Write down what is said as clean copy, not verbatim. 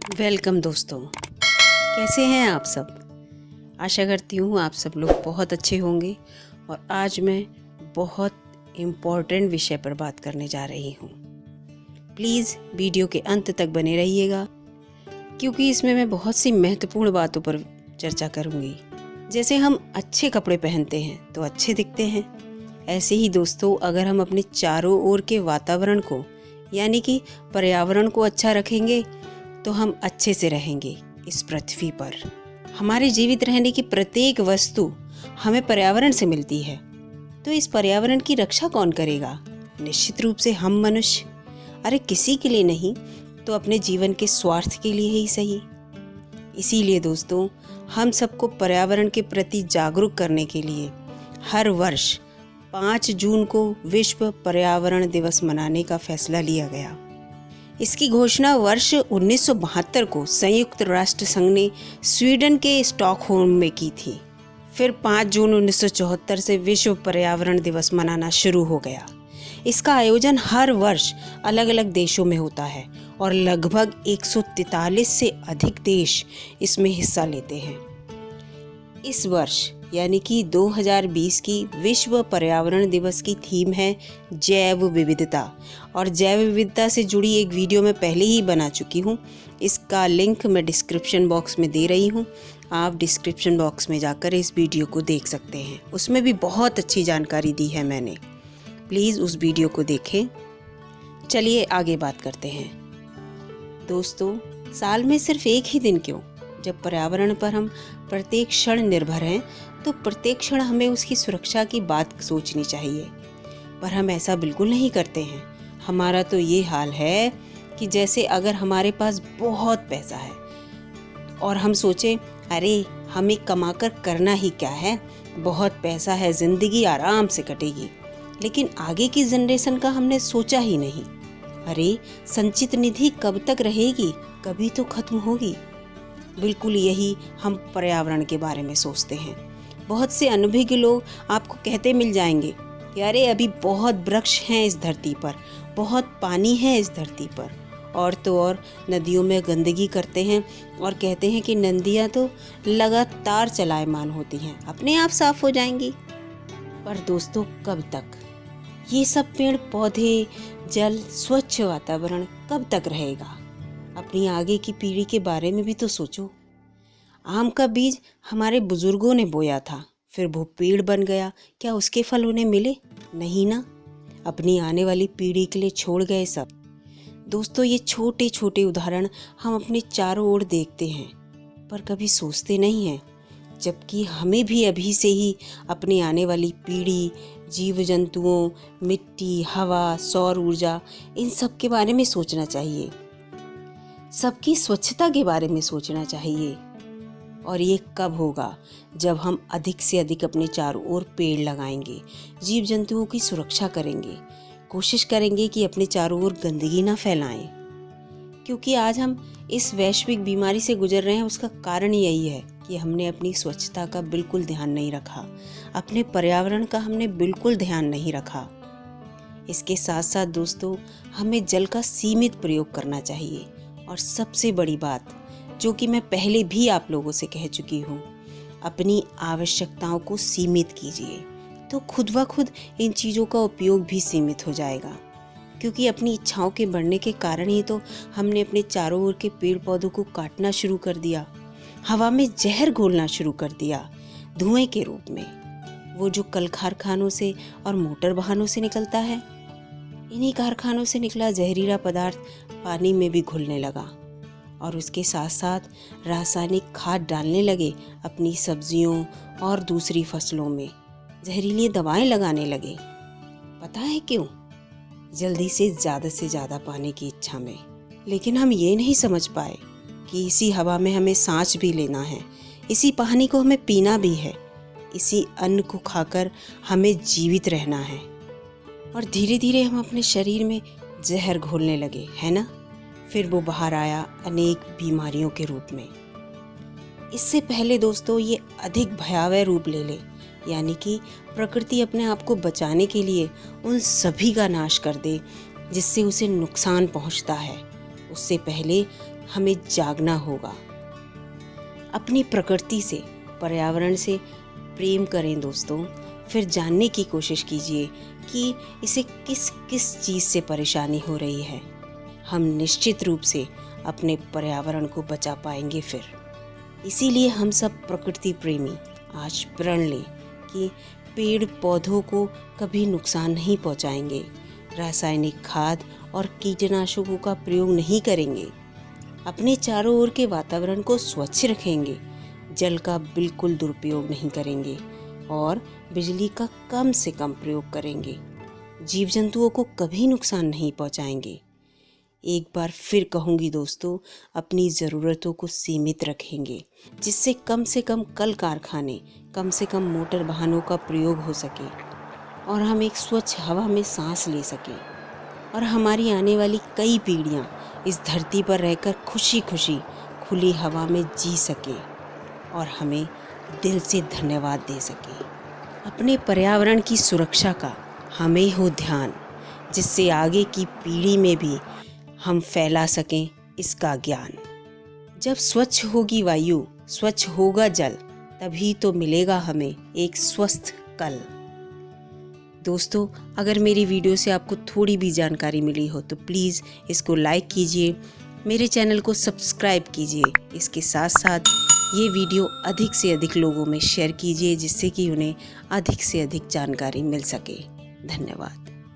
Welcome दोस्तों, कैसे हैं आप सब। आशा करती हूँ आप सब लोग बहुत अच्छे होंगे। और आज मैं बहुत इम्पोर्टेंट विषय पर बात करने जा रही हूँ। प्लीज़ वीडियो के अंत तक बने रहिएगा, क्योंकि इसमें मैं बहुत सी महत्वपूर्ण बातों पर चर्चा करूँगी। जैसे हम अच्छे कपड़े पहनते हैं तो अच्छे दिखते हैं, ऐसे ही दोस्तों अगर हम अपने चारों ओर के वातावरण को यानी कि पर्यावरण को अच्छा रखेंगे तो हम अच्छे से रहेंगे इस पृथ्वी पर। हमारे जीवित रहने की प्रत्येक वस्तु हमें पर्यावरण से मिलती है, तो इस पर्यावरण की रक्षा कौन करेगा? निश्चित रूप से हम मनुष्य। अरे किसी के लिए नहीं तो अपने जीवन के स्वार्थ के लिए ही सही। इसीलिए दोस्तों हम सबको पर्यावरण के प्रति जागरूक करने के लिए हर वर्ष 5 जून को विश्व पर्यावरण दिवस मनाने का फैसला लिया गया। इसकी घोषणा वर्ष 1972 को संयुक्त राष्ट्र संघ ने स्वीडन के स्टॉकहोल्म में की थी। फिर 5 जून 1974 से विश्व पर्यावरण दिवस मनाना शुरू हो गया। इसका आयोजन हर वर्ष अलग अलग देशों में होता है और लगभग 143 से अधिक देश इसमें हिस्सा लेते हैं। इस वर्ष यानी कि 2020 की विश्व पर्यावरण दिवस की थीम है जैव विविधता। और जैव विविधता से जुड़ी एक वीडियो मैं पहले ही बना चुकी हूँ, इसका लिंक मैं डिस्क्रिप्शन बॉक्स में दे रही हूँ। आप डिस्क्रिप्शन बॉक्स में जाकर इस वीडियो को देख सकते हैं, उसमें भी बहुत अच्छी जानकारी दी है मैंने। प्लीज़ उस वीडियो को देखें। चलिए आगे बात करते हैं। दोस्तों साल में सिर्फ एक ही दिन क्यों, जब पर्यावरण पर हम प्रत्येक क्षण निर्भर हैं तो प्रत्येक क्षण हमें उसकी सुरक्षा की बात सोचनी चाहिए। पर हम ऐसा बिल्कुल नहीं करते हैं। हमारा तो ये हाल है कि जैसे अगर हमारे पास बहुत पैसा है और हम सोचें अरे हमें कमाकर करना ही क्या है, बहुत पैसा है, ज़िंदगी आराम से कटेगी। लेकिन आगे की जनरेशन का हमने सोचा ही नहीं। अरे संचित निधि कब तक रहेगी, कभी तो खत्म होगी। बिल्कुल यही हम पर्यावरण के बारे में सोचते हैं। बहुत से अनुभवी लोग आपको कहते मिल जाएंगे कि अरे अभी बहुत वृक्ष हैं इस धरती पर, बहुत पानी है इस धरती पर। और तो और नदियों में गंदगी करते हैं और कहते हैं कि नदियाँ तो लगातार चलायमान होती हैं, अपने आप साफ हो जाएंगी। पर दोस्तों कब तक? ये सब पेड़ पौधे, जल, स्वच्छ वातावरण कब तक रहेगा? अपनी आगे की पीढ़ी के बारे में भी तो सोचो। आम का बीज हमारे बुजुर्गों ने बोया था, फिर वो पेड़ बन गया, क्या उसके फल उन्हें मिले? नहीं ना। अपनी आने वाली पीढ़ी के लिए छोड़ गए सब। दोस्तों ये छोटे छोटे उदाहरण हम अपने चारों ओर देखते हैं, पर कभी सोचते नहीं हैं, जबकि हमें भी अभी से ही अपनी आने वाली पीढ़ी, जीव जंतुओं, मिट्टी, हवा, सौर ऊर्जा, इन सब के बारे में सोचना चाहिए। सबकी स्वच्छता के बारे में सोचना चाहिए। और ये कब होगा? जब हम अधिक से अधिक अपने चारों ओर पेड़ लगाएंगे, जीव जंतुओं की सुरक्षा करेंगे, कोशिश करेंगे कि अपने चारों ओर गंदगी ना फैलाएं। क्योंकि आज हम इस वैश्विक बीमारी से गुजर रहे हैं, उसका कारण यही है कि हमने अपनी स्वच्छता का बिल्कुल ध्यान नहीं रखा, अपने पर्यावरण का हमने बिल्कुल ध्यान नहीं रखा। इसके साथ साथ दोस्तों हमें जल का सीमित प्रयोग करना चाहिए। और सबसे बड़ी बात जो कि मैं पहले भी आप लोगों से कह चुकी हूँ, अपनी आवश्यकताओं को सीमित कीजिए, तो खुद ब खुद इन चीज़ों का उपयोग भी सीमित हो जाएगा। क्योंकि अपनी इच्छाओं के बढ़ने के कारण ही तो हमने अपने चारों ओर के पेड़ पौधों को काटना शुरू कर दिया, हवा में जहर घोलना शुरू कर दिया धुएं के रूप में। वो जो कल कारखानों से और मोटर वाहनों से निकलता है, इन्हीं कारखानों से निकला जहरीला पदार्थ पानी में भी घुलने लगा। और उसके साथ साथ रासायनिक खाद डालने लगे अपनी सब्जियों और दूसरी फसलों में, जहरीली दवाएं लगाने लगे। पता है क्यों? जल्दी से ज़्यादा पाने की इच्छा में। लेकिन हम ये नहीं समझ पाए कि इसी हवा में हमें सांस भी लेना है, इसी पानी को हमें पीना भी है, इसी अन्न को खाकर हमें जीवित रहना है। और धीरे धीरे हम अपने शरीर में जहर घोलने लगे, है ना? फिर वो बाहर आया अनेक बीमारियों के रूप में। इससे पहले दोस्तों ये अधिक भयावह रूप ले ले, यानी कि प्रकृति अपने आप को बचाने के लिए उन सभी का नाश कर दे जिससे उसे नुकसान पहुंचता है, उससे पहले हमें जागना होगा। अपनी प्रकृति से, पर्यावरण से प्रेम करें दोस्तों। फिर जानने की कोशिश कीजिए कि इसे किस किस चीज़ से परेशानी हो रही है। हम निश्चित रूप से अपने पर्यावरण को बचा पाएंगे। फिर इसीलिए हम सब प्रकृति प्रेमी आज प्रण लें कि पेड़ पौधों को कभी नुकसान नहीं पहुंचाएंगे, रासायनिक खाद और कीटनाशकों का प्रयोग नहीं करेंगे, अपने चारों ओर के वातावरण को स्वच्छ रखेंगे, जल का बिल्कुल दुरुपयोग नहीं करेंगे और बिजली का कम से कम प्रयोग करेंगे, जीव जंतुओं को कभी नुकसान नहीं पहुंचाएंगे। एक बार फिर कहूँगी दोस्तों, अपनी ज़रूरतों को सीमित रखेंगे, जिससे कम से कम कल कारखाने, कम से कम मोटर वाहनों का प्रयोग हो सके और हम एक स्वच्छ हवा में सांस ले सकें और हमारी आने वाली कई पीढ़ियाँ इस धरती पर रहकर खुशी खुशी खुली हवा में जी सकें और हमें दिल से धन्यवाद दे सकें। अपने पर्यावरण की सुरक्षा का हमें हो ध्यान, जिससे आगे की पीढ़ी में भी हम फैला सकें इसका ज्ञान। जब स्वच्छ होगी वायु, स्वच्छ होगा जल, तभी तो मिलेगा हमें एक स्वस्थ कल। दोस्तों, अगर मेरी वीडियो से आपको थोड़ी भी जानकारी मिली हो तो प्लीज़ इसको लाइक कीजिए, मेरे चैनल को सब्सक्राइब कीजिए। इसके साथ साथ ये वीडियो अधिक से अधिक लोगों में शेयर कीजिए, जिससे कि उन्हें अधिक से अधिक जानकारी मिल सके। धन्यवाद।